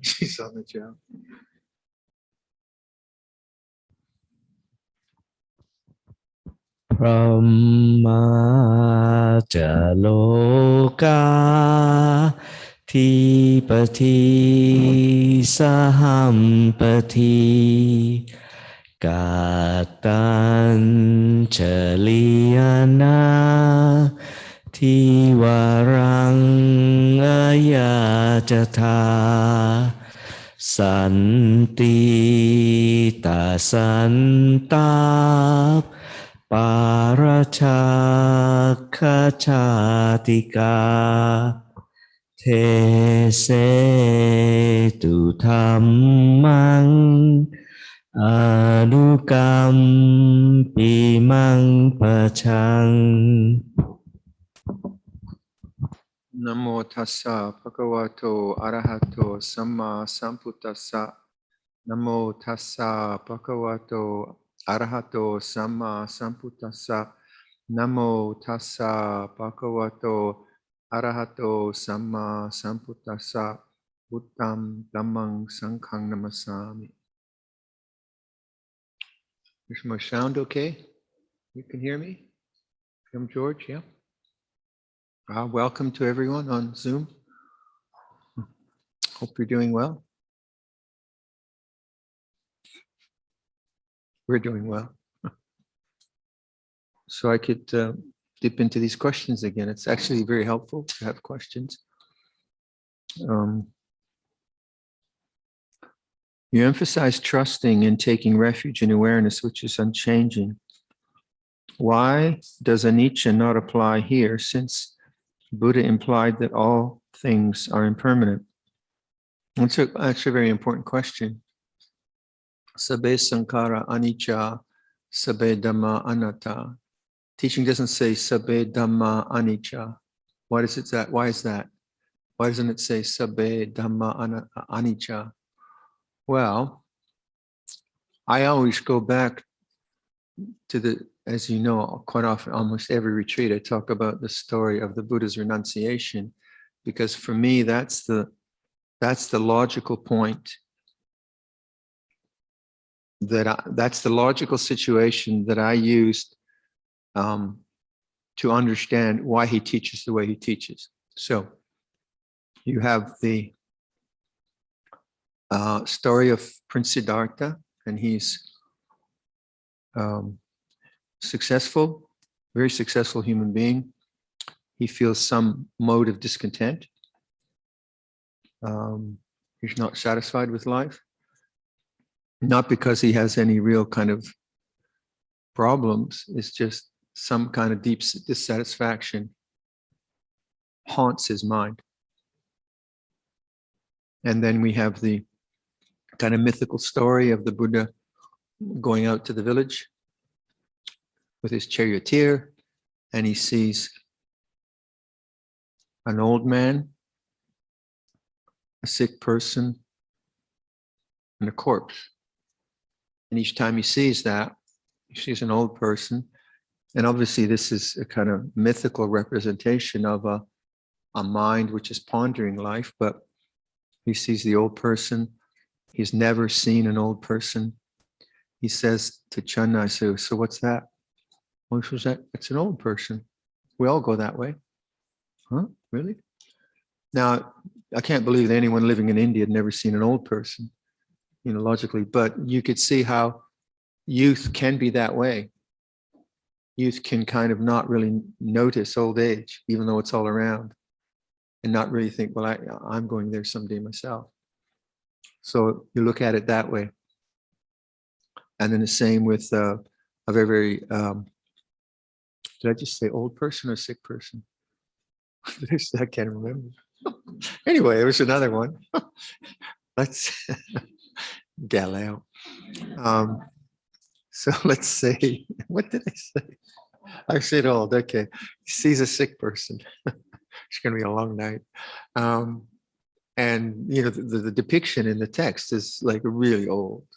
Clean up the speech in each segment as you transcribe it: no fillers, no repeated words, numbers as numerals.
She's on the job. Brahma Jaloka Tipati Sahampati Katan Chaliyana Tiwarang Ayajata Santi Tasantap Parachatika Tese tu dhammang Anukam Pimang Pachang. Namo tassa bhagavato arahato samma sambuddhassa. Namo tassa bhagavato arahato samma sambuddhassa. Namo tassa bhagavato arahato samma sambuddhassa. Buddham dhammang sanghang namasami. Is my sound okay? You can hear me? From George, yeah? Welcome to everyone on Zoom. Hope you're doing well. We're doing well. So I could dip into these questions again. It's actually very helpful to have questions. You emphasize trusting and taking refuge in awareness, which is unchanging. Why does anicca not apply here, since Buddha implied that all things are impermanent? That's actually a very important question. Sabbe sankara anicca, sabbe dhamma anatta. Teaching doesn't say sabbe dhamma anicca. Why does it that? Why is that? Why doesn't it say sabbe dhamma anicca? Well, I always go back to the, as you know, quite often, almost every retreat, I talk about the story of the Buddha's renunciation, because for me, that's the logical point. That's the logical situation that I used to understand why he teaches the way he teaches. So you have the story of Prince Siddhartha, and he's successful, very successful human being. He feels some mode of discontent. He's not satisfied with life, not because he has any real kind of problems. It's just some kind of deep dissatisfaction haunts his mind. And then we have the kind of mythical story of the Buddha going out to the village with his charioteer, and he sees an old man, a sick person, and a corpse. And each time he sees that, he sees an old person. And obviously this is a kind of mythical representation of a mind which is pondering life, but he sees the old person. He's never seen an old person. He says to Channa, so what's that? Well, he says, it's an old person. We all go that way. Huh? Really? Now, I can't believe that anyone living in India had never seen an old person, logically, but you could see how youth can be that way. Youth can kind of not really notice old age, even though it's all around, and not really think, well, I'm going there someday myself. So you look at it that way. And then the same with a very, very, did I just say old person or sick person? I can't remember. Anyway, there was another one. Let's Galileo. So let's say, what did I say? I said old. Okay, he sees a sick person. It's going to be a long night. And the depiction in the text is like really old,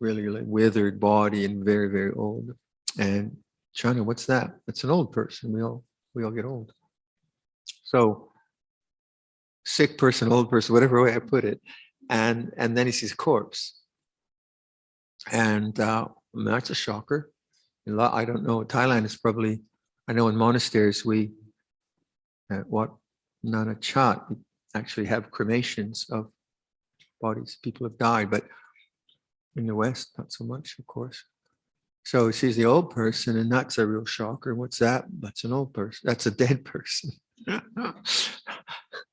really like withered body and very, very old. And China, what's that? It's an old person. We all get old. So sick person, old person, whatever way I put it, and then he sees a corpse. And that's a shocker. I don't know, Thailand is probably, I know in monasteries we, not a chat, we actually have cremations of bodies. People have died, but in the West, not so much, of course. So he sees the old person, and that's a real shocker. What's that? That's an old person. That's a dead person.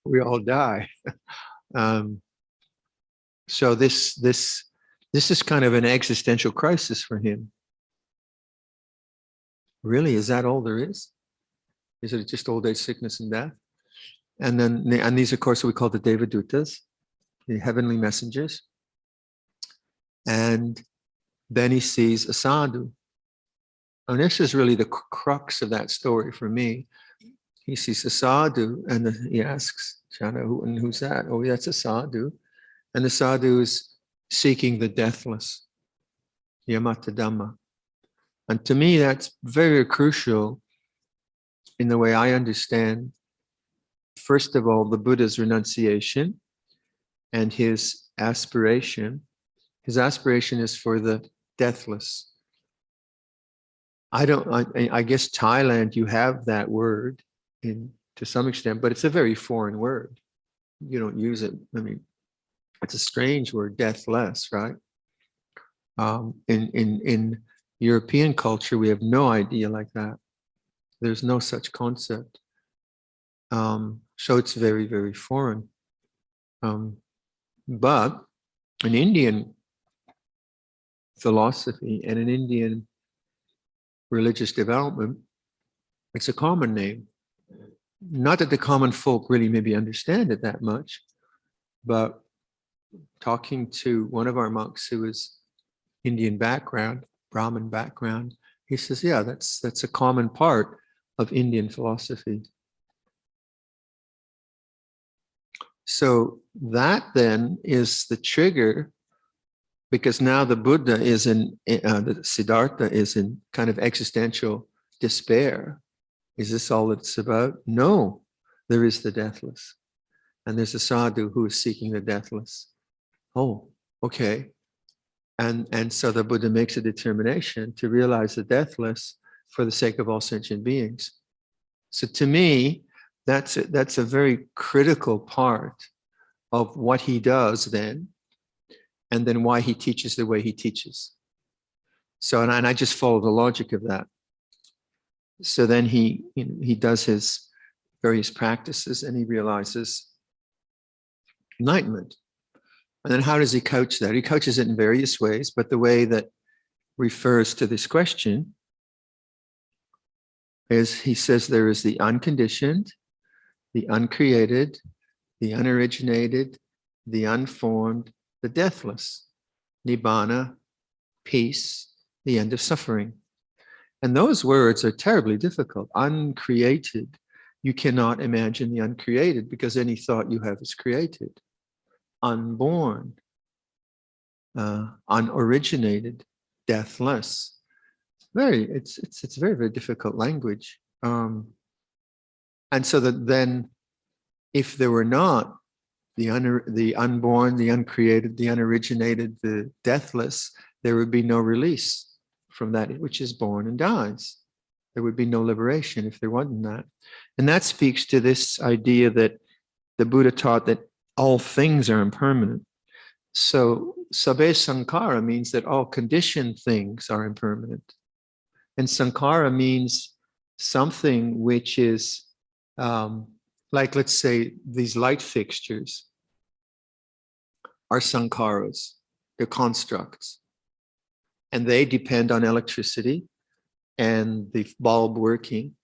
We all die. So this is kind of an existential crisis for him. Really, is that all there is? Is it just old age, sickness, and death? And then, and these, of course, we call the Devadutas, the heavenly messengers. And then he sees a sadhu. And this is really the crux of that story for me. He sees a sadhu, and he asks, Chana, who's that? Oh, that's a sadhu. And the sadhu is seeking the deathless, Yamata Dhamma. And to me, that's very crucial in the way I understand, first of all, the Buddha's renunciation and his aspiration. His aspiration is for the deathless. I guess Thailand, you have that word to some extent, but it's a very foreign word. You don't use it. I mean, it's a strange word, deathless, right? In European culture, we have no idea like that. There's no such concept. So it's very, very foreign. But in Indian philosophy and in Indian religious development, it's a common name. Not that the common folk really maybe understand it that much, but talking to one of our monks who is Indian background, Brahmin background, he says, yeah, that's a common part of Indian philosophy. So that then is the trigger, because now the Buddha is the Siddhartha is in kind of existential despair. Is this all it's about? No, there is the deathless. And there's a sadhu who is seeking the deathless. Oh, okay. And so the Buddha makes a determination to realize the deathless for the sake of all sentient beings. So to me, that's a very critical part of what he does then, and then why he teaches the way he teaches. So, and I just follow the logic of that. So then he does his various practices and he realizes enlightenment. And then how does he couch that? He couches it in various ways, but the way that refers to this question is he says there is the unconditioned, the uncreated, the unoriginated, the unformed, the deathless, nibbana, peace, the end of suffering. And those words are terribly difficult. Uncreated. You cannot imagine the uncreated because any thought you have is created. Unborn, unoriginated, deathless. It's very, very difficult language. And so that then, if there were not the unborn, the uncreated, the unoriginated, the deathless, there would be no release from that which is born and dies. There would be no liberation if there wasn't that. And that speaks to this idea that the Buddha taught that all things are impermanent. So sabbe sankhara means that all conditioned things are impermanent. And sankhara means something which is like, let's say, these light fixtures are sankharas, they're constructs. And they depend on electricity and the bulb working.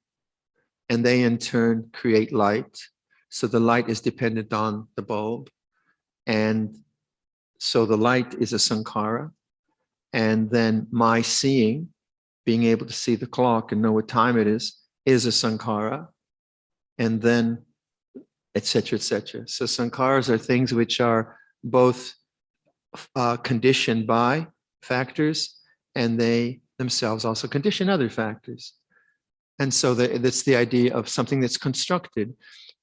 And they in turn create light. So the light is dependent on the bulb. And so the light is a sankhara. And then my seeing, being able to see the clock and know what time it is a sankhara. And then et cetera, et cetera. So sankharas are things which are both conditioned by factors, and they themselves also condition other factors. And so that's the idea of something that's constructed.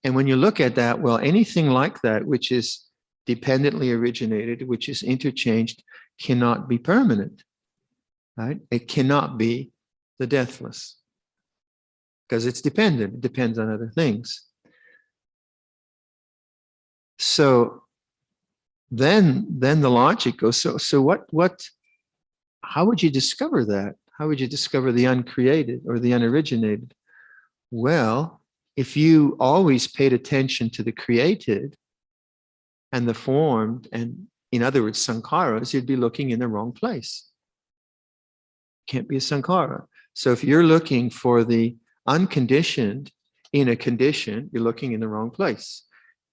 And when you look at that, well, anything like that, which is dependently originated, which is interchanged, cannot be permanent, right? It cannot be the deathless because it's dependent. It depends on other things. So then the logic goes, so how would you discover that? How would you discover the uncreated or the unoriginated? Well, if you always paid attention to the created and the formed, and in other words, sankharas, you'd be looking in the wrong place. Can't be a sankhara. So if you're looking for the unconditioned in a condition, you're looking in the wrong place.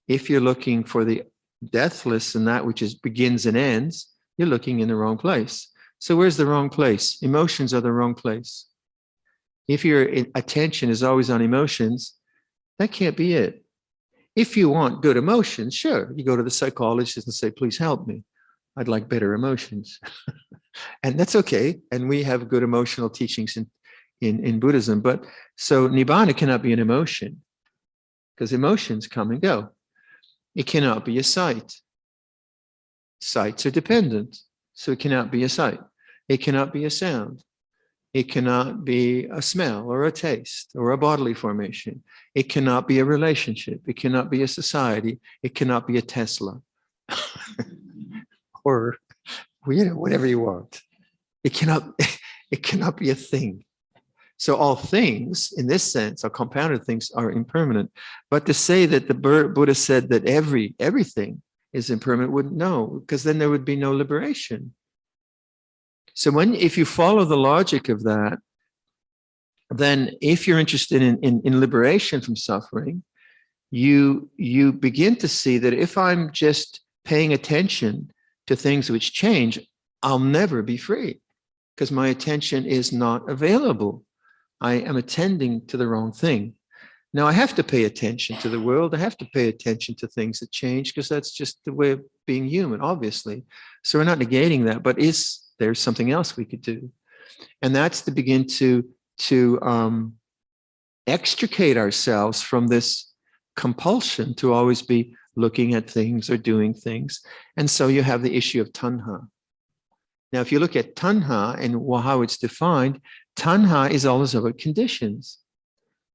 If you're looking for the deathless and that which is begins and ends, you're looking in the wrong place. So where's the wrong place? Emotions are the wrong place. If your attention is always on emotions, that can't be it. If you want good emotions, sure, you go to the psychologist and say, please help me. I'd like better emotions. And that's okay. And we have good emotional teachings in Buddhism. But so Nibbana cannot be an emotion because emotions come and go. It cannot be a sight. Sights are dependent. So it cannot be a sight. It cannot be a sound. It cannot be a smell or a taste or a bodily formation. It cannot be a relationship. It cannot be a society. It cannot be a Tesla. Or whatever you want. It cannot be a thing. So all things, in this sense, or compounded things, are impermanent. But to say that the Buddha said that everything is impermanent wouldn't know, because then there would be no liberation. So if you follow the logic of that, then if you're interested in liberation from suffering, you begin to see that if I'm just paying attention to things which change, I'll never be free because my attention is not available. I am attending to the wrong thing. Now I have to pay attention to the world. I have to pay attention to things that change because that's just the way of being human, obviously. So we're not negating that, but there's something else we could do. And that's to begin to extricate ourselves from this compulsion to always be looking at things or doing things. And so you have the issue of tanha. Now, if you look at tanha and how it's defined, tanha is always about conditions,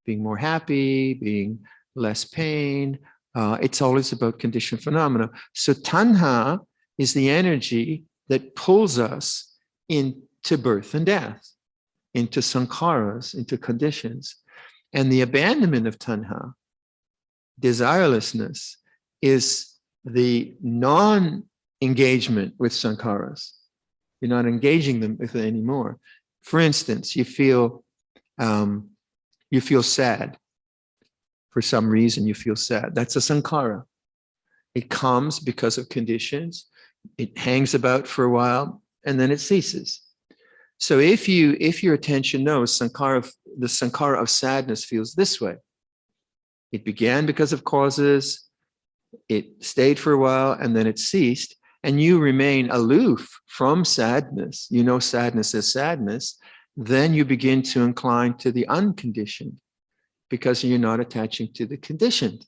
being more happy, being less pain. It's always about conditioned phenomena. So tanha is the energy that pulls us into birth and death, into sankharas, into conditions. And the abandonment of tanha, desirelessness, is the non-engagement with sankharas. You're not engaging them with it anymore. For instance, you feel sad. For some reason, you feel sad. That's a sankhara. It comes because of conditions. It hangs about for a while, and then it ceases. So if your attention knows the sankhara of sadness feels this way. It began because of causes. It stayed for a while, and then it ceased. And you remain aloof from sadness. You know sadness is sadness. Then you begin to incline to the unconditioned because you're not attaching to the conditioned.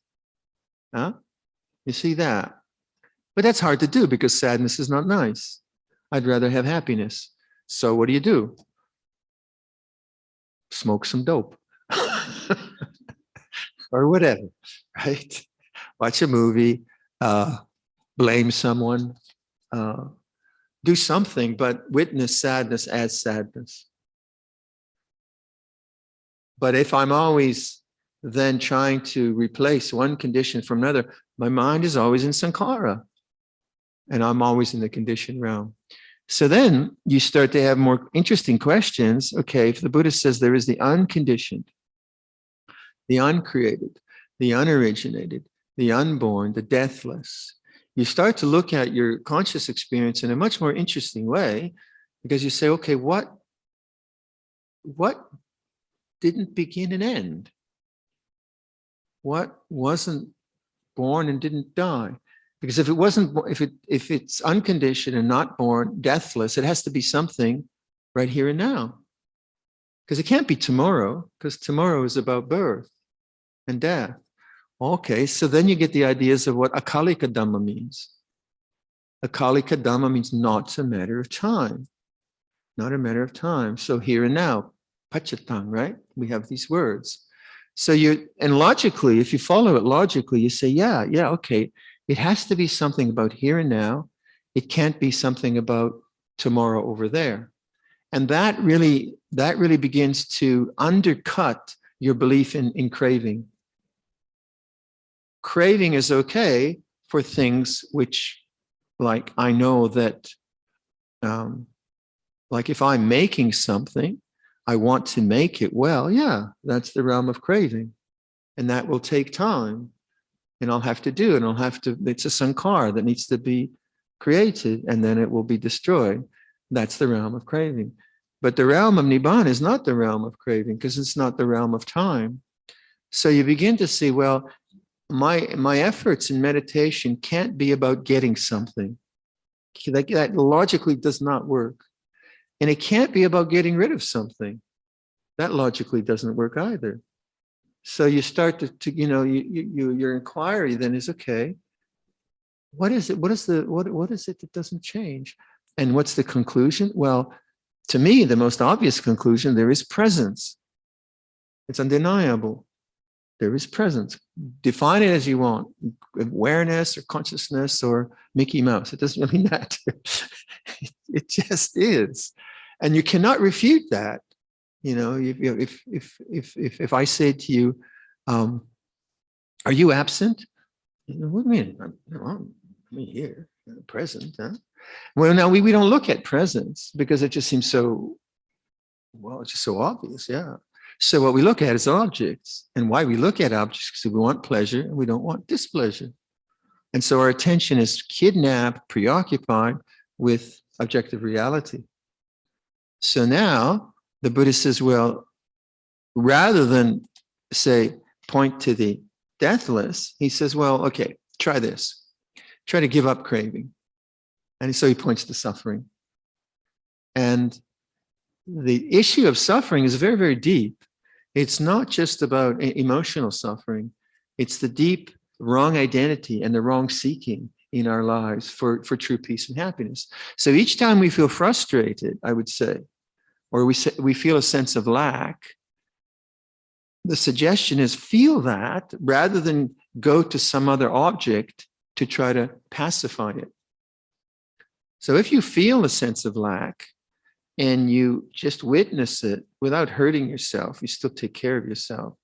Huh? You see that? But that's hard to do because sadness is not nice. I'd rather have happiness. So what do? Smoke some dope. Or whatever, right? Watch a movie, blame someone, do something, but witness sadness as sadness. But if I'm always then trying to replace one condition from another, my mind is always in sankhara. And I'm always in the conditioned realm. So then you start to have more interesting questions. Okay, if the Buddha says there is the unconditioned, the uncreated, the unoriginated, the unborn, the deathless, you start to look at your conscious experience in a much more interesting way because you say, okay, what didn't begin and end? What wasn't born and didn't die? Because if it's unconditioned and not born, deathless, it has to be something right here and now. Because it can't be tomorrow, because tomorrow is about birth and death. Okay, so then you get the ideas of what akalika dhamma means. Akalika Dhamma means not a matter of time. Not a matter of time. So here and now, pachatang, right? We have these words. So and logically, if you follow it logically, you say, yeah, okay. It has to be something about here and now. It can't be something about tomorrow over there. And that really begins to undercut your belief in craving. Craving is okay for things which, like, I know that, like if I'm making something, I want to make it well. Yeah, that's the realm of craving. And that will take time. And I'll have to do it. It's a sankhara that needs to be created, and then it will be destroyed. That's the realm of craving. But the realm of Nibbana is not the realm of craving, because it's not the realm of time. So you begin to see, well, my efforts in meditation can't be about getting something. That logically does not work. And it can't be about getting rid of something. That logically doesn't work either. So you start to your inquiry then is, okay, what is it? What is it that doesn't change? And what's the conclusion? Well, to me, the most obvious conclusion, there is presence. It's undeniable. There is presence. Define it as you want, awareness or consciousness or Mickey Mouse. It doesn't really matter. It just is. And you cannot refute that. If I say to you, are you absent? What do you mean? I'm here, present. Huh? Well, now we don't look at presence because it just seems so, it's just so obvious. Yeah. So what we look at is objects. And why we look at objects is because we want pleasure and we don't want displeasure. And so our attention is kidnapped, preoccupied with objective reality. So now the Buddha says, well, rather than say, point to the deathless, he says, well, okay, try this. Try to give up craving. And so he points to suffering. And the issue of suffering is very, very deep. It's not just about emotional suffering. It's the deep wrong identity and the wrong seeking in our lives for true peace and happiness. So each time we feel frustrated, I would say, or we feel a sense of lack, the suggestion is feel that rather than go to some other object to try to pacify it. So if you feel a sense of lack and you just witness it without hurting yourself, you still take care of yourself.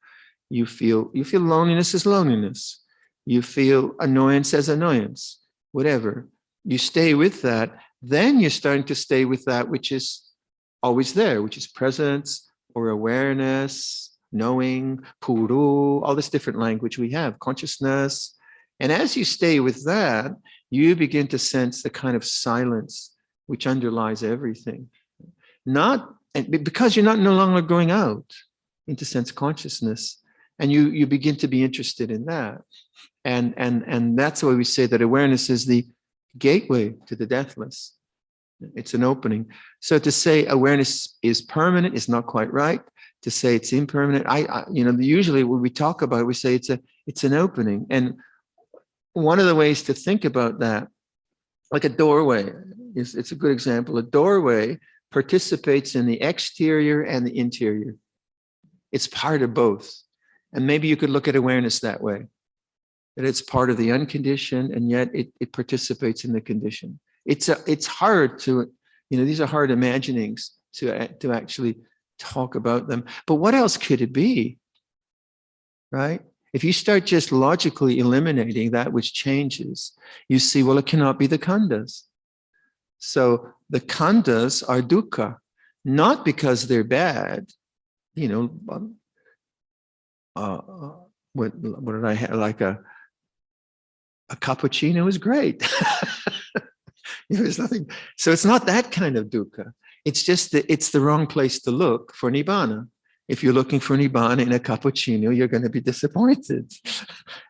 You feel loneliness as loneliness. You feel annoyance as annoyance, whatever. You stay with that, then you're starting to stay with that which is always there, which is presence or awareness, knowing, puru, all this different language we have, consciousness. And as you stay with that, you begin to sense the kind of silence which underlies everything. Because you're no longer going out into sense consciousness, and you begin to be interested in that. And that's why we say that awareness is the gateway to the deathless. It's an opening. So to say awareness is permanent is not quite right. To say it's impermanent, usually when we talk about it, we say it's an opening. And one of the ways to think about that, like a doorway, it's a good example. A doorway participates in the exterior and the interior. It's part of both. And maybe you could look at awareness that way, that it's part of the unconditioned, and yet it participates in the conditioned. It's hard to, these are hard imaginings to actually talk about them. But what else could it be, right? If you start just logically eliminating that which changes, you see, well, it cannot be the khandhas. So the khandhas are dukkha, not because they're bad. What did I have? Like a cappuccino is great. There's nothing. So it's not that kind of dukkha. It's just that it's the wrong place to look for nibbana. If you're looking for nibbana in a cappuccino, you're going to be disappointed,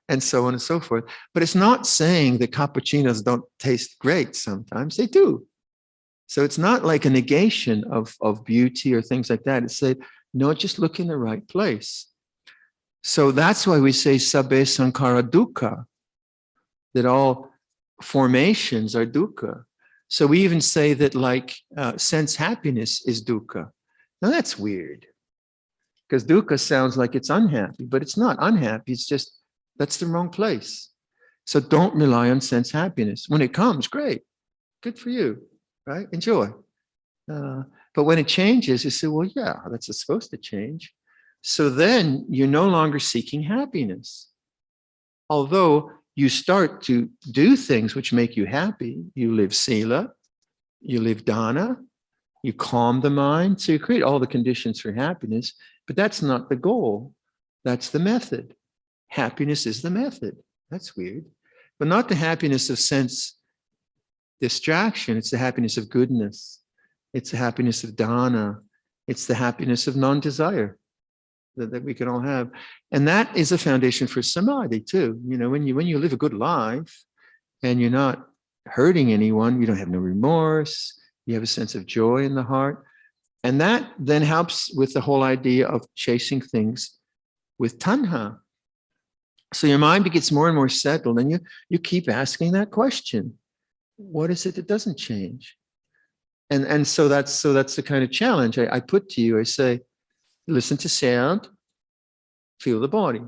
and so on and so forth. But it's not saying that cappuccinos don't taste great. Sometimes they do. So it's not like a negation of beauty or things like that. It's said, no, just look in the right place. So that's why we say sabbe sankhara dukkha, that all formations are dukkha. So we even say that like sense happiness is dukkha. Now that's weird because dukkha sounds like it's unhappy, but it's not unhappy. It's just that's the wrong place. So don't rely on sense happiness. When it comes, great, good for you, right? Enjoy. But when it changes, you say, well, yeah, that's supposed to change. So then you're no longer seeking happiness. Although you start to do things which make you happy, you live sila, you live dana, you calm the mind. So you create all the conditions for happiness, but that's not the goal. That's the method. Happiness is the method. That's weird. But not the happiness of sense distraction. It's the happiness of goodness. It's the happiness of dana. It's the happiness of non-desire that we can all have. And that is a foundation for samadhi too. You know, when you live a good life and you're not hurting anyone, you don't have no remorse, you have a sense of joy in the heart. And that then helps with the whole idea of chasing things with tanha. So your mind gets more and more settled and you keep asking that question. What is it that doesn't change? And so that's the kind of challenge I put to you. I say, listen to sound, feel the body.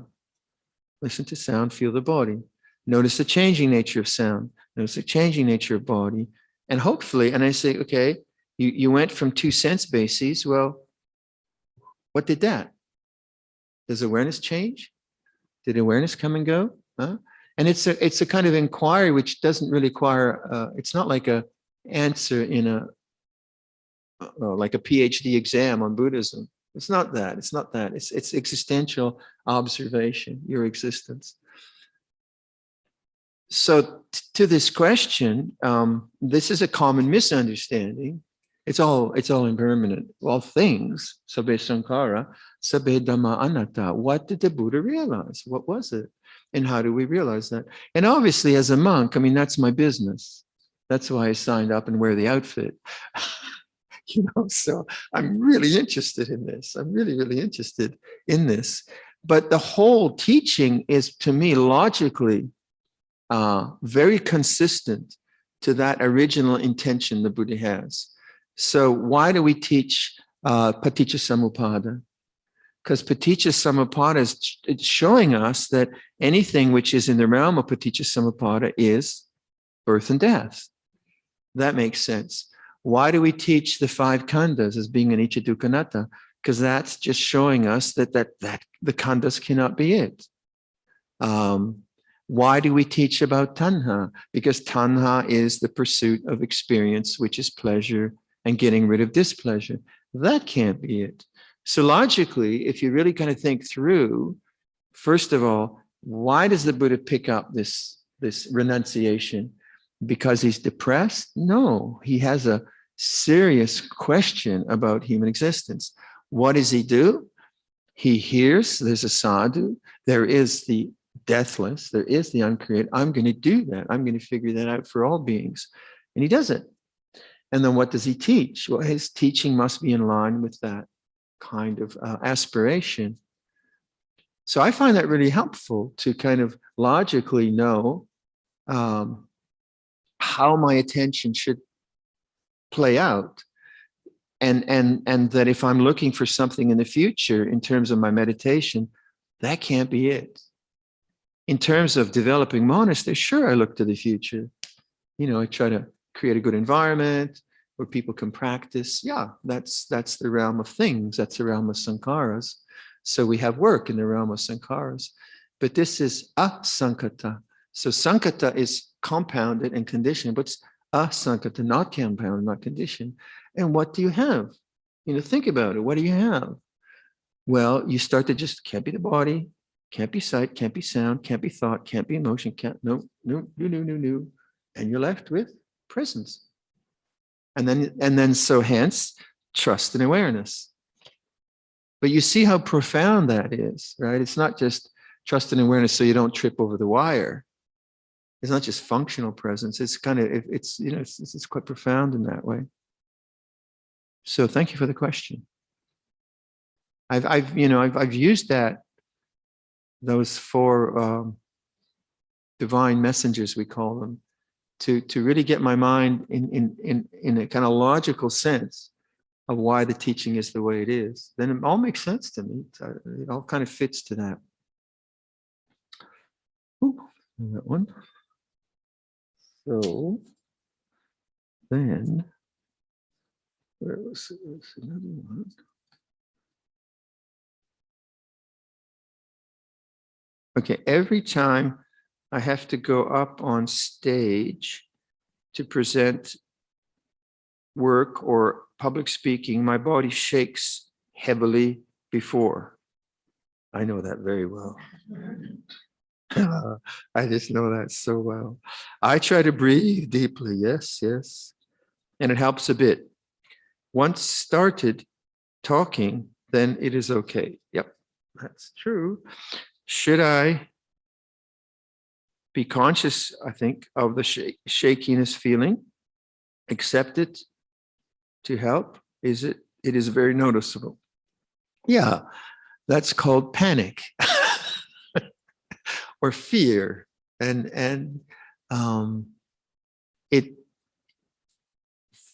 Listen to sound, feel the body. Notice the changing nature of sound. Notice the changing nature of body. And hopefully, and I say, okay, you went from two sense bases. Well, what did that? Does awareness change? Did awareness come and go? Huh? And it's a kind of inquiry which doesn't really require, it's not like a answer in like a PhD exam on Buddhism. It's not that. It's not that. It's existential observation, your existence. So to this question, this is a common misunderstanding. It's all impermanent. All things, sabbe sankara, sabbe dhamma anatta. What did the Buddha realize? What was it? And how do we realize that? And obviously, as a monk, I mean, that's my business. That's why I signed up and wear the outfit. So I'm really interested in this. I'm really, really interested in this. But the whole teaching is, to me, logically very consistent to that original intention the Buddha has. So why do we teach Paticca Samuppada? Because Paticca Samuppada is showing us that anything which is in the realm of Paticca Samuppada is birth and death. That makes sense. Why do we teach the five khandhas as being anicca dukkha anatta? Because that's just showing us that the khandhas cannot be it. Why do we teach about tanha? Because tanha is the pursuit of experience, which is pleasure, and getting rid of displeasure. That can't be it. So logically, if you really kind of think through, first of all, why does the Buddha pick up this renunciation? Because he's depressed? No, he has a serious question about human existence. What does he do? He hears there's a sadhu, there is the deathless, there is the uncreated. I'm going to do that. I'm going to figure that out for all beings. And he does it. And then what does he teach? Well, his teaching must be in line with that kind of aspiration. So I find that really helpful to kind of logically know how my attention should play out. And that if I'm looking for something in the future in terms of my meditation, that can't be it. In terms of developing monasteries, sure, I look to the future. I try to create a good environment where people can practice. Yeah, that's the realm of things. That's the realm of sankharas. So we have work in the realm of sankharas. But this is asankata. So sankata is compounded and conditioned, but it's asankata, not compounded, not conditioned. And what do you have? Think about it. What do you have? Well, you start to just can't be the body, can't be sight, can't be sound, can't be thought, can't be emotion, no. And you're left with presence. And then so hence trust and awareness. But you see how profound that is, right? It's not just trust and awareness so you don't trip over the wire. It's not just functional presence. It's kind of, it's quite profound in that way. So thank you for the question. I've used those four divine messengers, we call them, to really get my mind in a kind of logical sense of why the teaching is the way it is, then it all makes sense to me. It all kind of fits to that. Ooh, that one. So then, where was it? There's another one. Okay, every time I have to go up on stage to present work or public speaking, my body shakes heavily before. I know that very well. I just know that so well. I try to breathe deeply, yes, yes. And it helps a bit. Once started talking, then it is okay. Yep, that's true. Should I be conscious, I think, of the shakiness feeling? Accept it to help? It is very noticeable. Yeah, that's called panic or fear. And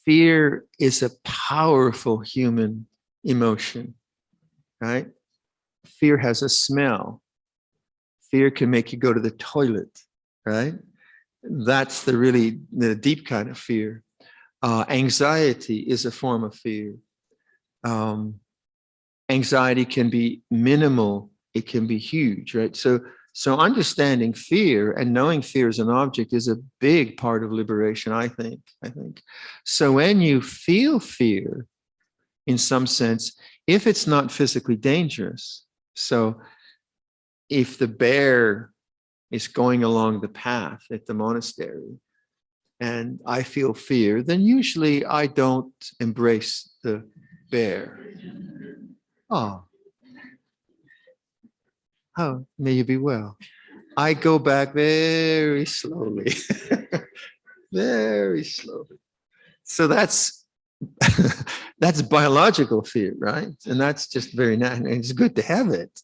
fear is a powerful human emotion, right? Fear has a smell. Fear can make you go to the toilet, right? That's the deep kind of fear. Anxiety is a form of fear. Anxiety can be minimal, it can be huge, right? So understanding fear and knowing fear as an object is a big part of liberation, I think. So when you feel fear, in some sense, if it's not physically dangerous, so if the bear is going along the path at the monastery and I feel fear, then usually I don't embrace the bear. Oh, may you be well. I go back very slowly, very slowly. So that's biological fear, right? And that's just very natural. It's good to have it.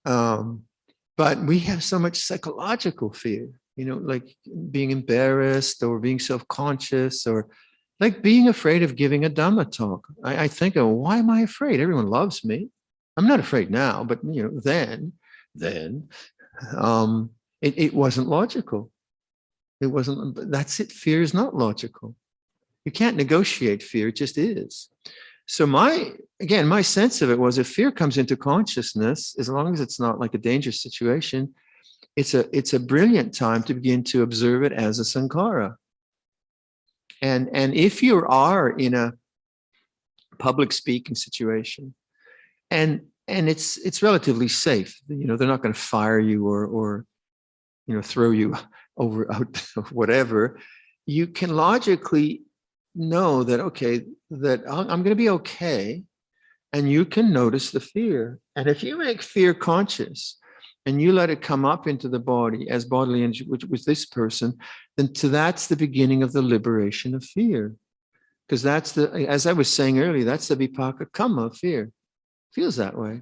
But we have so much psychological fear, like being embarrassed or being self-conscious or like being afraid of giving a Dhamma talk. I think, why am I afraid? Everyone loves me. I'm not afraid now, but then it wasn't logical. It wasn't. That's it. Fear is not logical. You can't negotiate fear. It just is. So my sense of it was, if fear comes into consciousness, as long as it's not like a dangerous situation, it's a brilliant time to begin to observe it as a sankhara. And if you are in a public speaking situation, and it's relatively safe, they're not going to fire you or throw you out of whatever, you can logically know that, okay, that I'm going to be okay. And you can notice the fear. And if you make fear conscious and you let it come up into the body as bodily energy, which was this person, then that's the beginning of the liberation of fear. Because as I was saying earlier, that's the vipaka kamma of fear. Feels that way.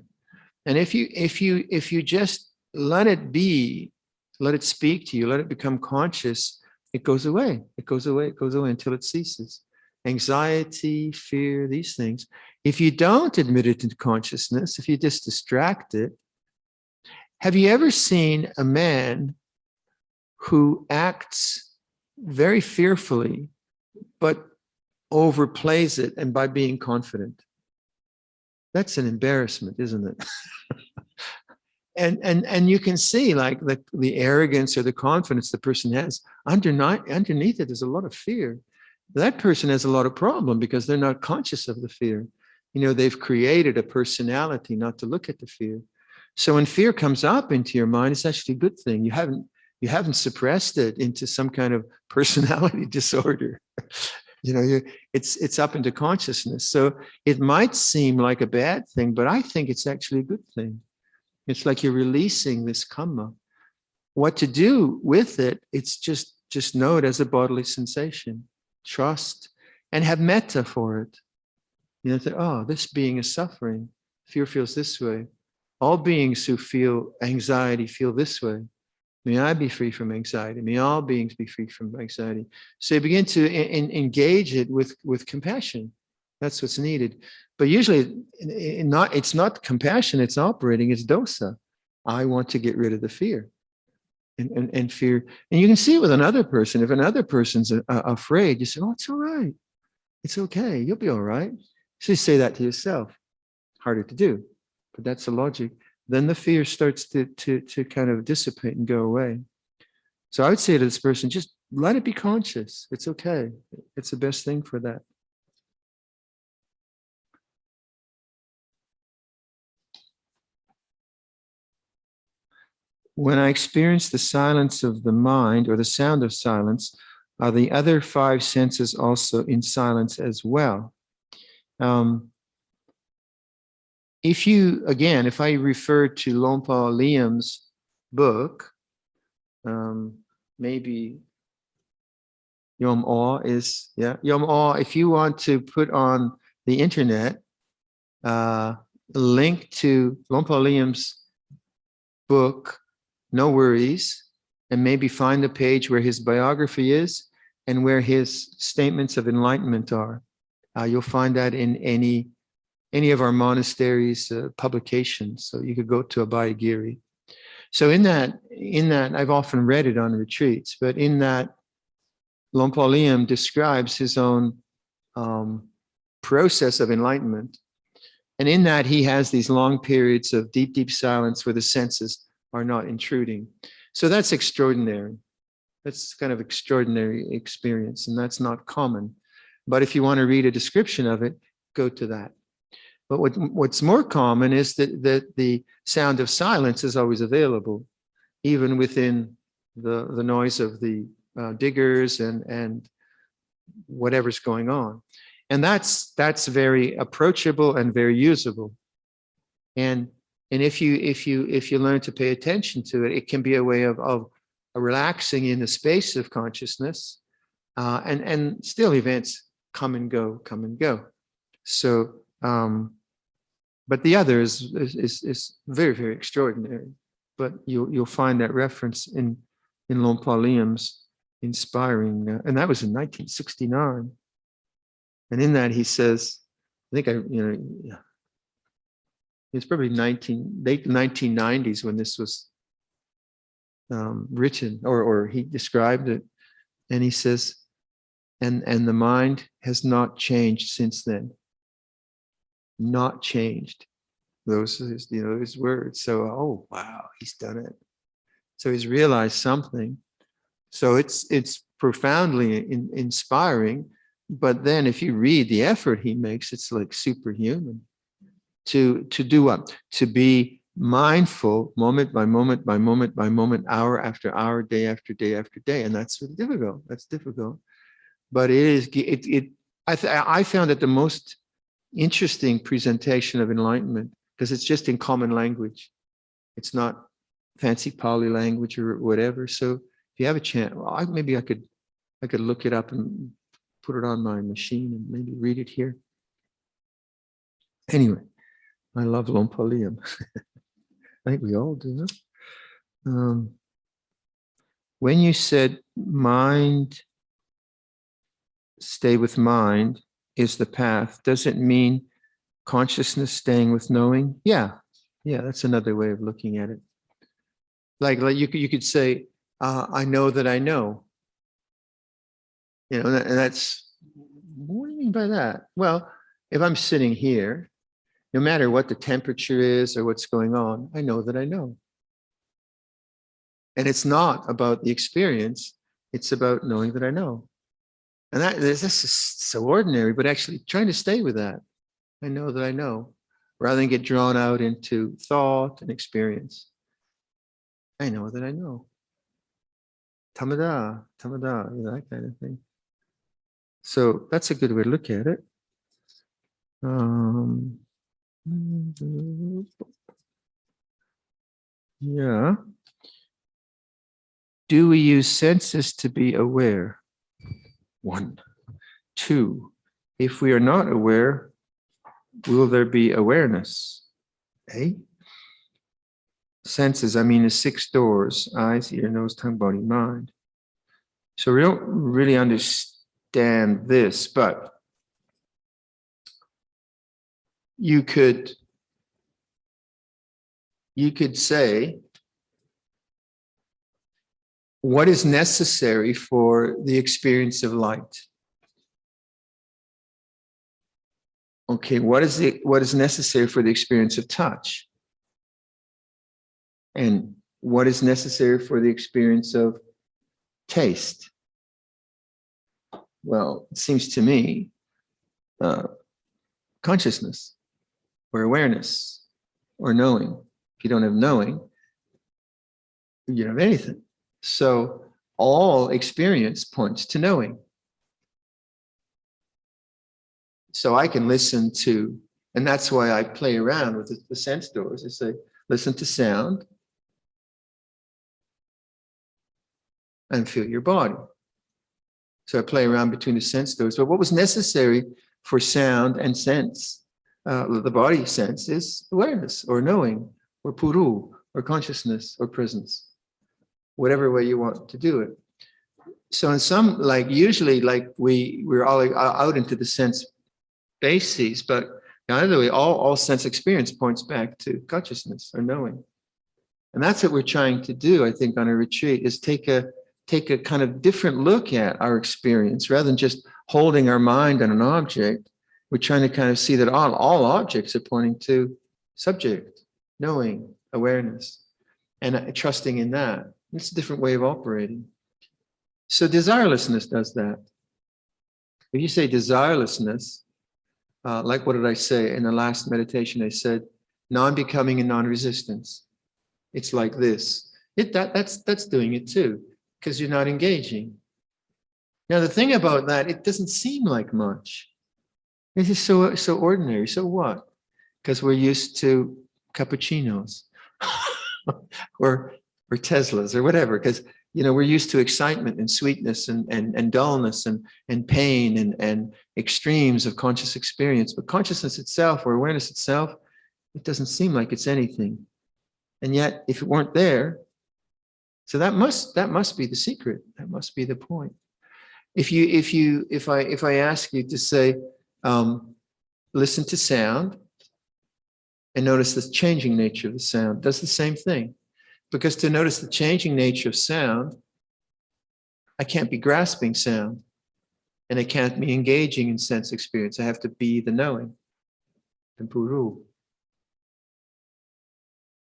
And if you just let it be, let it speak to you, let it become conscious, it goes away. It goes away until it ceases. Anxiety, fear, these things. If you don't admit it into consciousness, if you just distract it, have you ever seen a man who acts very fearfully, but overplays it and by being confident? That's an embarrassment, isn't it? And you can see like the arrogance or the confidence the person has. Underneath it is a lot of fear. That person has a lot of problem because they're not conscious of the fear. They've created a personality not to look at the fear. So when fear comes up into your mind, it's actually a good thing. You haven't suppressed it into some kind of personality disorder. It's up into consciousness. So it might seem like a bad thing, but I think it's actually a good thing. It's like you're releasing this kamma. What to do with it, it's just know it as a bodily sensation. Trust and have metta for it. This being is suffering. Fear feels this way. All beings who feel anxiety feel this way. May I be free from anxiety. May all beings be free from anxiety. So you begin to engage it with compassion. That's what's needed. But usually it's not compassion, it's operating, it's dosa. I want to get rid of the fear. And fear. And you can see it with another person. If another person's afraid, you say, oh, it's all right. It's okay. You'll be all right. So you say that to yourself. Harder to do, but that's the logic. Then the fear starts to kind of dissipate and go away. So I would say to this person, just let it be conscious. It's okay. It's the best thing for that. When I experience the silence of the mind or the sound of silence, are the other five senses also in silence as well? If I refer to Lompa Liam's book, maybe Yom Aw is, Yom Aw, if you want to put on the internet, link to Lompa Liam's book, No Worries, and maybe find the page where his biography is and where his statements of enlightenment are. You'll find that in any of our monasteries' publications. So you could go to Abhayagiri. So in that, I've often read it on retreats, but in that, Lompa Liam describes his own process of enlightenment. And in that, he has these long periods of deep, deep silence where the senses are not intruding. So that's extraordinary. That's kind of extraordinary experience, and that's not common. But if you want to read a description of it, go to that. But what's more common is that the sound of silence is always available, even within the noise of the diggers and whatever's going on. And that's very approachable and very usable. And if you learn to pay attention to it, it can be a way of relaxing in the space of consciousness, and still events come and go. So, but the other is very, very extraordinary. But you'll find that reference in Lompa Liam's inspiring, and that was in 1969. And in that he says, it's probably late 1990s when this was written, or he described it, and he says, and the mind has not changed since then. Not changed. Those are his words. So, oh wow, he's done it. So he's realized something. So it's profoundly inspiring. But then if you read the effort he makes, it's like superhuman. To do what? To be mindful moment by moment by moment by moment, hour after hour, day after day after day. And that's really difficult. That's difficult. But I found it the most interesting presentation of enlightenment because it's just in common language. It's not fancy Pali language or whatever. So if you have a chance, maybe I could look it up and put it on my machine and maybe read it here. Anyway, I love Lompa Liam. I think we all do. Huh? When you said mind, stay with mind is the path, does it mean consciousness staying with knowing? Yeah, that's another way of looking at it. Like you could say, I know that I know. And that's, what do you mean by that? Well, if I'm sitting here, no matter what the temperature is or what's going on, I know that I know. And it's not about the experience, it's about knowing that I know. And this is so ordinary, but actually trying to stay with that. I know that I know, rather than get drawn out into thought and experience. I know that I know. Tamada, that kind of thing. So that's a good way to look at it. Yeah. Do we use senses to be aware? 1. 2. If we are not aware, will there be awareness? senses, I mean the 6 doors: eyes, ear, nose, tongue, body, mind. So we don't really understand this, but you could say, what is necessary for the experience of light? Okay, what is necessary for the experience of touch? And what is necessary for the experience of taste? Well, it seems to me consciousness or awareness or knowing. If you don't have knowing, you don't have anything. So all experience points to knowing. So I can listen to, and that's why I play around with the sense doors. I say, listen to sound and feel your body. So I play around between the sense doors. But what was necessary for sound and sense, the body sense, is awareness or knowing or puru or consciousness or presence, whatever way you want to do it. So in some, like usually, like we're all out into the sense bases, but the other way, all sense experience points back to consciousness or knowing. And that's what we're trying to do, I think, on a retreat, is take a kind of different look at our experience rather than just holding our mind on an object. We're trying to kind of see that all objects are pointing to subject, knowing, awareness, and trusting in that. It's a different way of operating. So desirelessness does that. If you say desirelessness, like what did I say in the last meditation? I said non-becoming and non-resistance. It's like this. That's doing it too, because you're not engaging. Now the thing about that, it doesn't seem like much. This is so ordinary. So what? Because we're used to cappuccinos or Teslas or whatever. Because we're used to excitement and sweetness and dullness and pain and extremes of conscious experience. But consciousness itself or awareness itself, it doesn't seem like it's anything. And yet, if it weren't there, so that must be the secret. That must be the point. If I ask you to say, listen to sound and notice the changing nature of the sound, does the same thing. Because to notice the changing nature of sound, I can't be grasping sound, and I can't be engaging in sense experience. I have to be the knowing, the puru.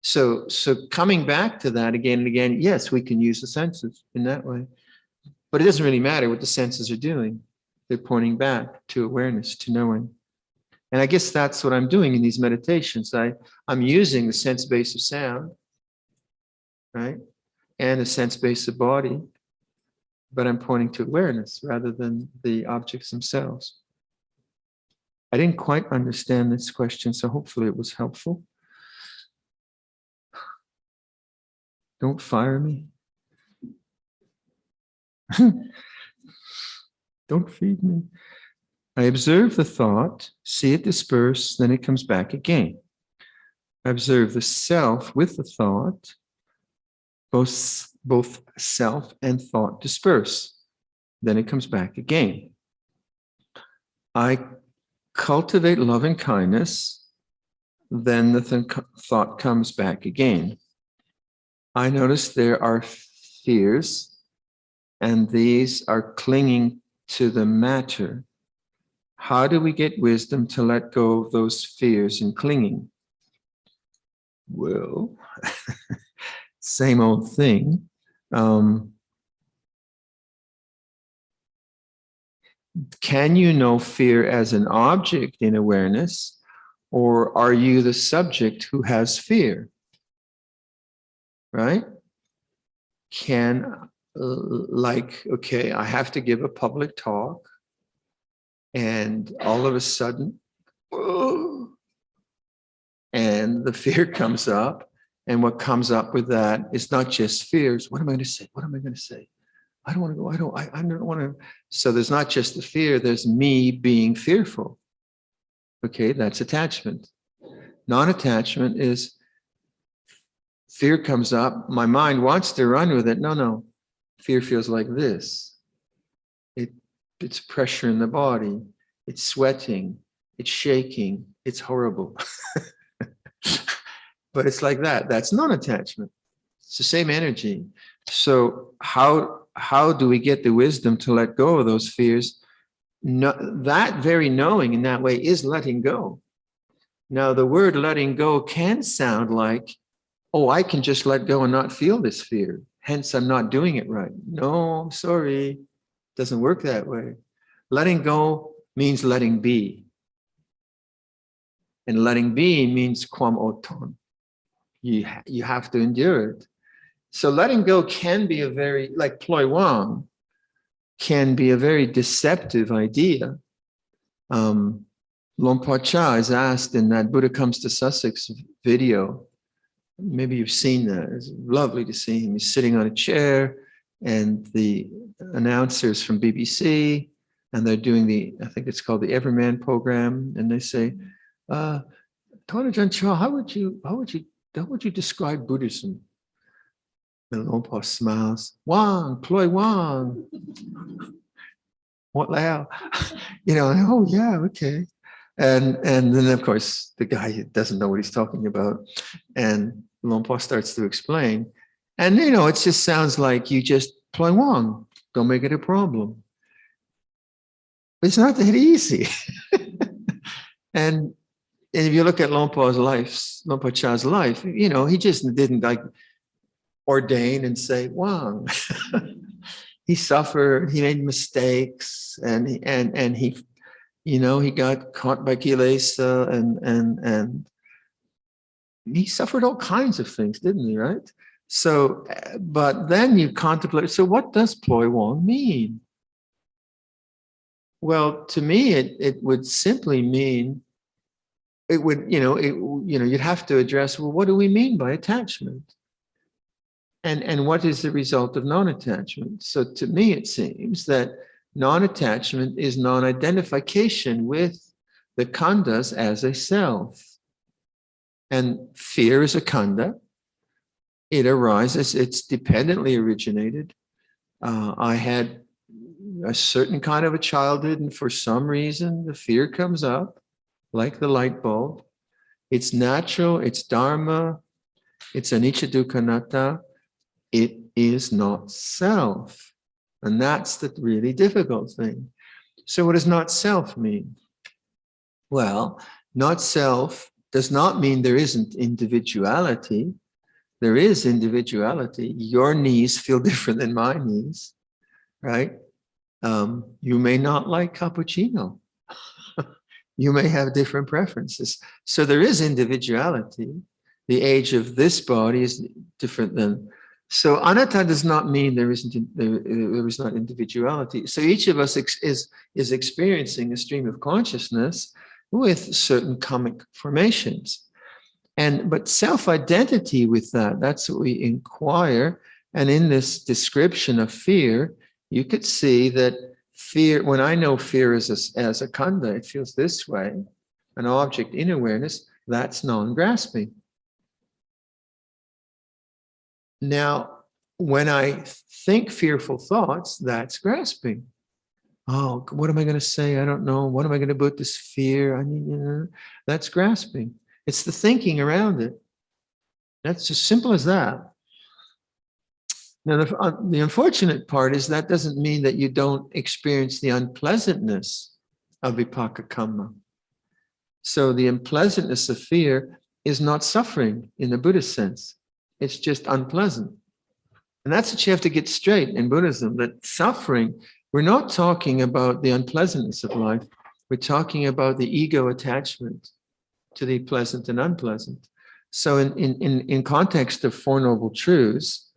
So coming back to that again and again, yes, we can use the senses in that way, but it doesn't really matter what the senses are doing. They're pointing back to awareness, to knowing. And I guess that's what I'm doing in these meditations. I'm using the sense base of sound, right? And the sense base of body, but I'm pointing to awareness rather than the objects themselves. I didn't quite understand this question, so hopefully it was helpful. Don't fire me. Don't feed me. I observe the thought, see it disperse, then it comes back again. I observe the self with the thought, both self and thought disperse, then it comes back again. I cultivate love and kindness, then the thought comes back again. I notice there are fears, and these are clinging to the matter. How do we get wisdom to let go of those fears and clinging? Well, same old thing. Can you know fear as an object in awareness, or are you the subject who has fear? Right? Okay, I have to give a public talk, and all of a sudden, and the fear comes up, and what comes up with that is not just fears. What am I going to say? What am I going to say? I don't want to go. I don't want to. So there's not just the fear, there's me being fearful. Okay, that's attachment. Non-attachment is fear comes up, my mind wants to run with it. No. Fear feels like this. It's pressure in the body. It's sweating. It's shaking. It's horrible. But it's like that. That's non-attachment. It's the same energy. So how do we get the wisdom to let go of those fears? No, that very knowing in that way is letting go. Now, the word letting go can sound like, oh, I can just let go and not feel this fear. Hence, I'm not doing it right. No, sorry. It doesn't work that way. Letting go means letting be. And letting be means kwam oton. You have to endure it. So letting go can be a very, like Ploi Wang, can be a very deceptive idea. Lompa Cha is asked in that Buddha Comes to Sussex video. Maybe you've seen that. It's lovely to see him. He's sitting on a chair, and the announcers from BBC, and they're doing I think it's called the Everyman program, and they say, Tanajan Cha, how would you describe Buddhism? And Lompa smiles. Wang, Ploi Wang. What the hell? Oh yeah, okay. And then of course the guy doesn't know what he's talking about. And Lompa starts to explain. And it just sounds like you just Ploi Wang. Don't make it a problem. But it's not that easy. And if you look at Lompa Cha's life, he just didn't like ordain and say, Wang. He suffered, he made mistakes, and he got caught by kilesa, and he suffered all kinds of things, didn't he, right? So, but then you contemplate, so what does Ploi Wang mean? Well, to me, it would simply mean, you'd have to address, well, what do we mean by attachment? And what is the result of non-attachment? So to me, it seems that non-attachment is non-identification with the khandhas as a self. And fear is a khandha. It arises, it's dependently originated. I had a certain kind of a childhood, and for some reason, the fear comes up, like the light bulb. It's natural, it's dharma, it's anicca dukkha anatta. It is not self. And that's the really difficult thing. So what does not self mean? Well, not self does not mean there isn't individuality. There is individuality. Your knees feel different than my knees, right? You may not like cappuccino. You may have different preferences. So there is individuality. The age of this body is different than. So anatta does not mean there is not individuality. So each of us is experiencing a stream of consciousness with certain karmic formations. But self-identity with that's what we inquire. And in this description of fear, you could see that fear, when I know fear as a khandha, it feels this way, an object in awareness, that's non-grasping. Now, when I think fearful thoughts, that's grasping. Oh, what am I going to say? I don't know. What am I going to put this fear? That's grasping. It's the thinking around it. That's as simple as that. Now, the unfortunate part is that doesn't mean that you don't experience the unpleasantness of vipaka kamma. So the unpleasantness of fear is not suffering in the Buddhist sense. It's just unpleasant. And that's what you have to get straight in Buddhism, that suffering, we're not talking about the unpleasantness of life. We're talking about the ego attachment to the pleasant and unpleasant. So in context of Four Noble Truths,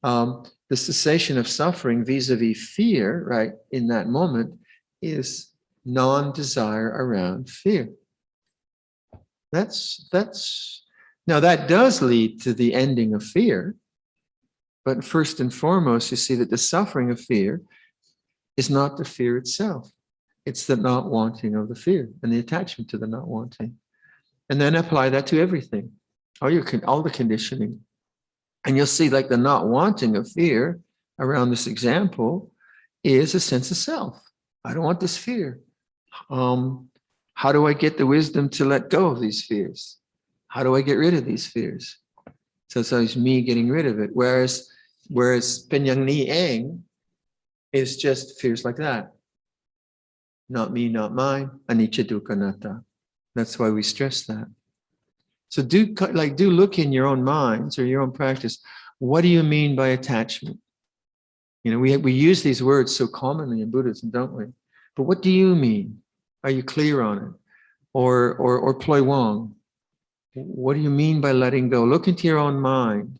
the cessation of suffering vis-a-vis fear, right, in that moment, is non-desire around fear. Now that does lead to the ending of fear, but first and foremost, you see that the suffering of fear is not the fear itself. It's the not wanting of the fear and the attachment to the not wanting. And then apply that to everything, all the conditioning. And you'll see like the not wanting of fear around this example is a sense of self. I don't want this fear. How do I get the wisdom to let go of these fears? How do I get rid of these fears? So it's always me getting rid of it. Whereas Penyang Ni Eng is just fears like that. Not me, not mine. Anicca dukkha anatta. That's why we stress that. So do look in your own minds or your own practice. What do you mean by attachment? You know, we use these words so commonly in Buddhism, don't we? But what do you mean? Are you clear on it? Or Ploi Wang, what do you mean by letting go? Look into your own mind.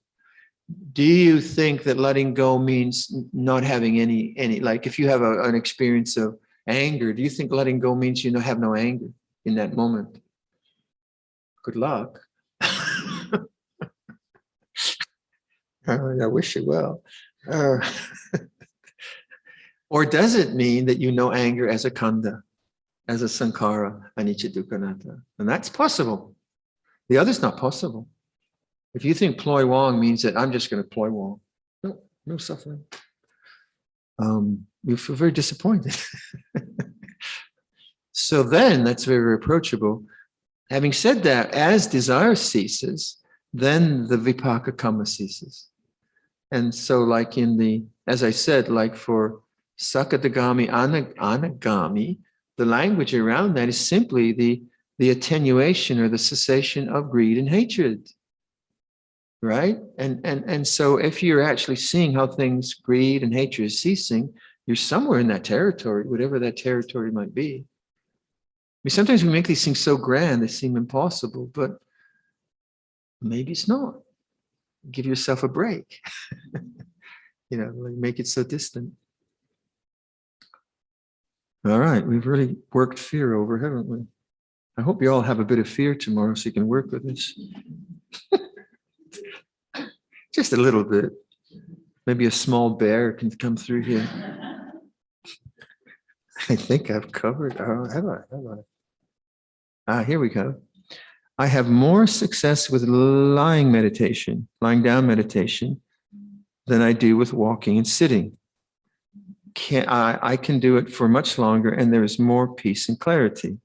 Do you think that letting go means not having any like if you have an experience of anger, do you think letting go means you have no anger in that moment? Good luck. I wish you well. Or does it mean that you know anger as a khandha, as a sankhara, anicca dukkha anatta? And that's possible. The other's not possible. If you think Ploi Wang means that I'm just going to Ploi Wang, no suffering. You feel very disappointed. So then that's very approachable. Having said that, as desire ceases, then the vipaka kamma ceases. And so like as I said, like for sakadagami, anagami, the language around that is simply the attenuation or the cessation of greed and hatred. Right? And so if you're actually seeing how things, greed and hatred is ceasing, you're somewhere in that territory, whatever that territory might be. I mean, sometimes we make these things so grand, they seem impossible, but maybe it's not. Give yourself a break. Like make it so distant. All right, we've really worked fear over, haven't we? I hope you all have a bit of fear tomorrow so you can work with this. Just a little bit. Maybe a small bear can come through here. I think I've covered. Oh, have I? Here we go. I have more success with lying down meditation, than I do with walking and sitting. I can do it for much longer, and there is more peace and clarity.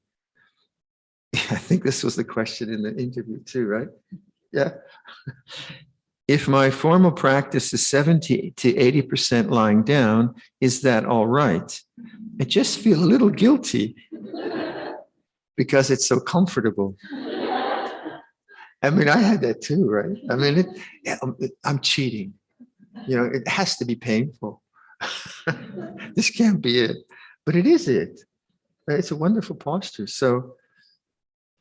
I think this was the question in the interview too, right? Yeah. If my formal practice is 70 to 80% lying down, is that all right? I just feel a little guilty because it's so comfortable. I mean, I had that too, right? I mean, I'm cheating. It has to be painful. This can't be it, but it is it. It's a wonderful posture. So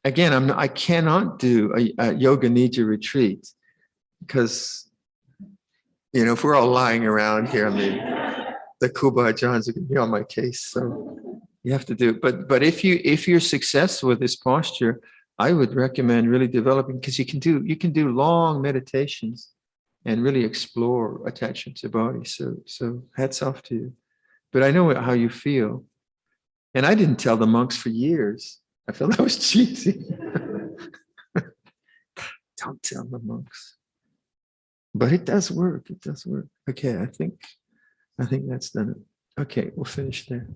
again, I cannot do a yoga nidra retreat because, if we're all lying around here, I mean, the Kuba Ajahns are going to be on my case. So you have to do it. But if you're successful with this posture, I would recommend really developing, because you can do long meditations and really explore attachment to body. So hats off to you. But I know how you feel. And I didn't tell the monks for years. I felt I was cheating. Don't tell the monks. But it does work. It does work. Okay, I think that's done it. Okay, we'll finish there.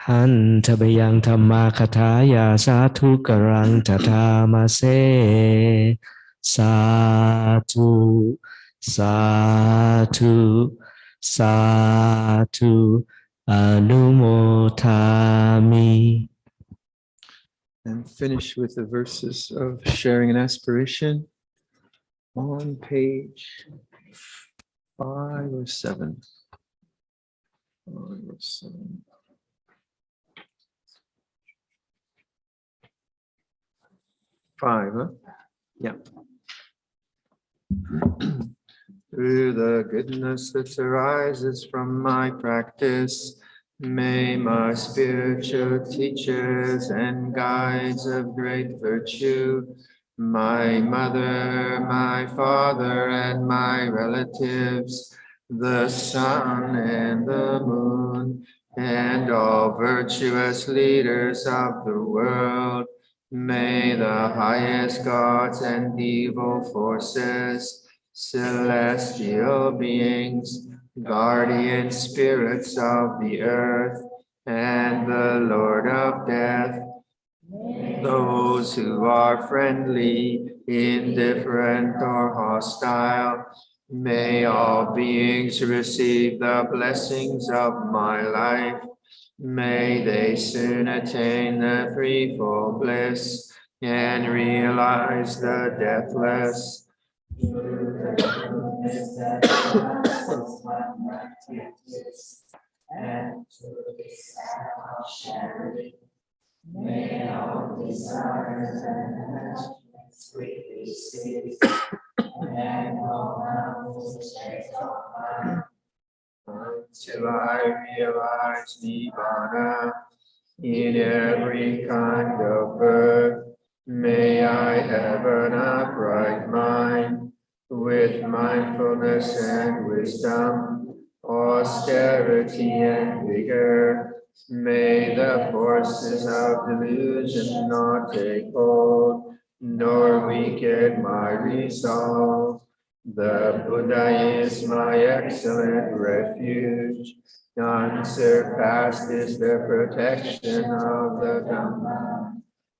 หันทะเบยังธรรมาคาถายาสาธุกรังทถามาเสสาธุสาธุสาธุอนุโมทามิ And finish with the verses of sharing an aspiration on page 5 or 7. 5 or 7. 5, huh? Yeah. Through the goodness that arises from my practice, may my spiritual teachers and guides of great virtue, my mother, my father, and my relatives, the sun and the moon, and all virtuous leaders of the world, may the highest gods and evil forces celestial beings, guardian spirits of the earth, and the Lord of death, those who are friendly, indifferent, or hostile, may all beings receive the blessings of my life. May they soon attain the threefold bliss and realize the deathless. And to this of charity, may all desires and attachments freely cease, and all harmful states of mind, until I realize Nibbana in every kind of birth. May I have an upright mind, with mindfulness and wisdom, austerity and vigor. May the forces of delusion not take hold, nor weaken my resolve. The Buddha is my excellent refuge. Unsurpassed is the protection of the Dhamma.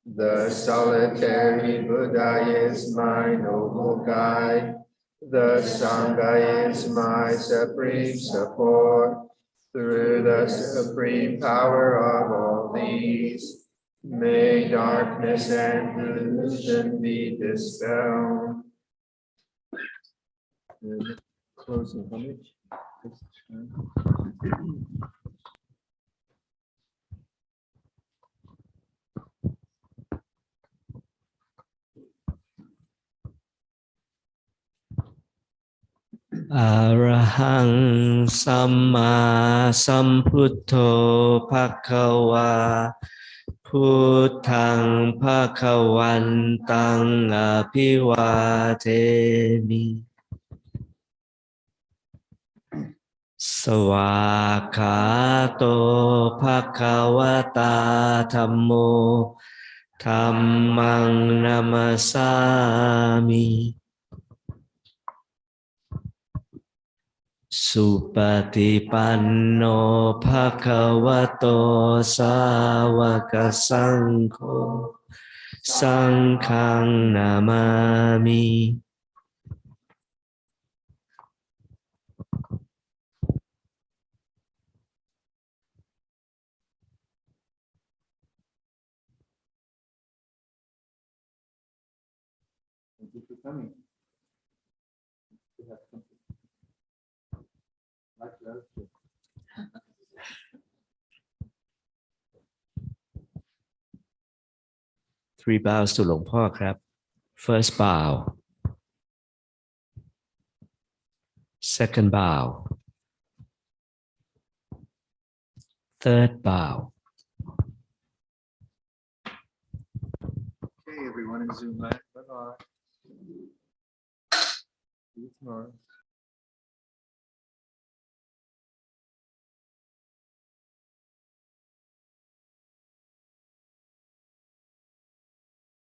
The solitary Buddha is my noble guide. The Sangha is my supreme support. Through the supreme power of all these, may darkness and delusion be dispelled. And closing homage. Arahang Samma Sambuddho Bhagavaพุทธัง Bhagavantaṃ อภิวาเทมิ สวากขาโต Bhagavata Dhammo Dhammang Namasami Supatipanno Bhagavato Sāvaka Saṅgho Saṅghang Namami. Thank you for coming. You have something. Like that. Three bows to หลวงพ่อครับ First bow. Second bow. Third bow. Okay, everyone in Zoom land. Bye-bye. See you tomorrow.